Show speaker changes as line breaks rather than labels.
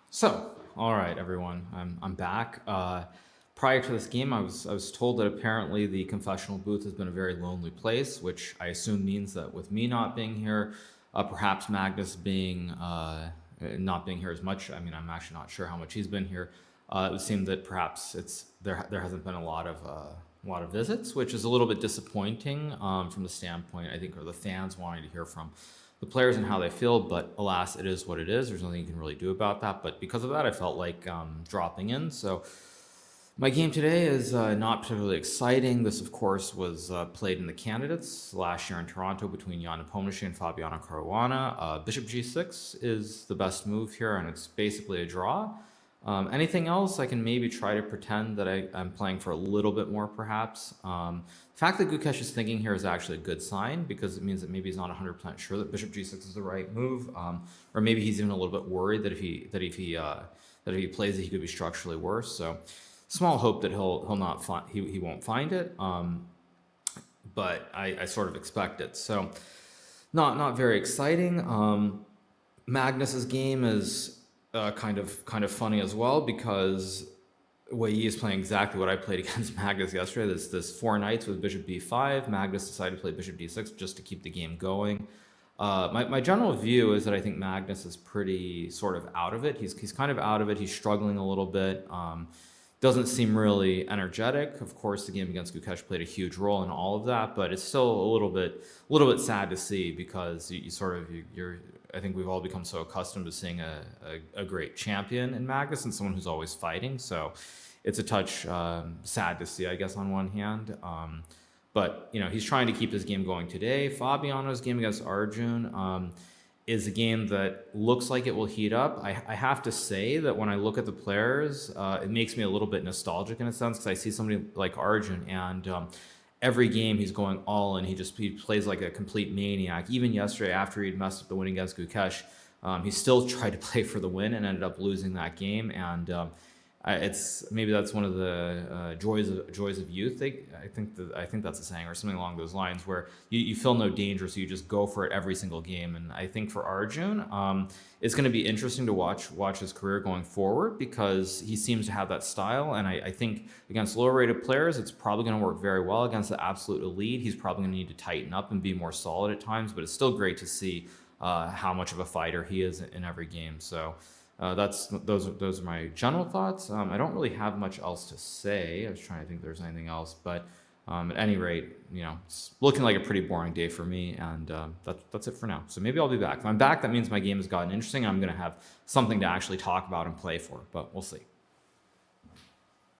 So, all right, everyone, I'm back. Prior to this game, I was told that apparently the confessional booth has been a very lonely place, which I assume means that with me not being here, perhaps Magnus being not being here as much. I mean, I'm actually not sure how much he's been here. It would seem that perhaps there hasn't been a lot of visits, which is a little bit disappointing from the standpoint I think of the fans wanting to hear from the players and how they feel. But alas, it is what it is. There's nothing you can really do about that. But because of that, I felt like dropping in. So my game today is not particularly exciting. This, of course, was played in the candidates last year in Toronto between Jan Nepomniachtchi and Fabiano Caruana. Bishop g6 is the best move here, and it's basically a draw. Anything else, I can maybe try to pretend that I'm playing for a little bit more, perhaps. The fact that Gukesh is thinking here is actually a good sign because it means that maybe he's not 100% sure that Bishop g6 is the right move, or maybe he's even a little bit worried that if he plays it, he could be structurally worse. So, small hope that he won't find it. But I sort of expect it. So, not very exciting. Magnus's game is kind of funny as well because Wei is playing exactly what I played against Magnus yesterday. This four knights with Bishop b5. Magnus decided to play Bishop d6 just to keep the game going. My general view is that I think Magnus is pretty sort of out of it. He's kind of out of it. He's struggling a little bit. Doesn't seem really energetic. Of course, the game against Gukesh played a huge role in all of that, but it's still a little bit sad to see because you're. I think we've all become so accustomed to seeing a great champion in Magnus and someone who's always fighting. So it's a touch sad to see, I guess, on one hand. But he's trying to keep his game going today. Fabiano's game against Arjun is a game that looks like it will heat up. I have to say that when I look at the players, it makes me a little bit nostalgic in a sense because I see somebody like Arjun and every game he's going all in. He plays like a complete maniac. Even yesterday, after he'd messed up the win against Gukesh, he still tried to play for the win and ended up losing that game. And it's maybe that's one of the joys of youth. I think that's a saying or something along those lines where you feel no danger, so you just go for it every single game. And I think for Arjun, it's going to be interesting to watch his career going forward because he seems to have that style. And I think against lower rated players, it's probably going to work very well. Against the absolute elite, he's probably going to need to tighten up and be more solid at times. But it's still great to see how much of a fighter he is in every game. So. Those are my general thoughts. I don't really have much else to say. I was trying to think if there's anything else, but at any rate, it's looking like a pretty boring day for me, and that's it for now. So maybe I'll be back. If I'm back, that means my game has gotten interesting. I'm going to have something to actually talk about and play for, but we'll see.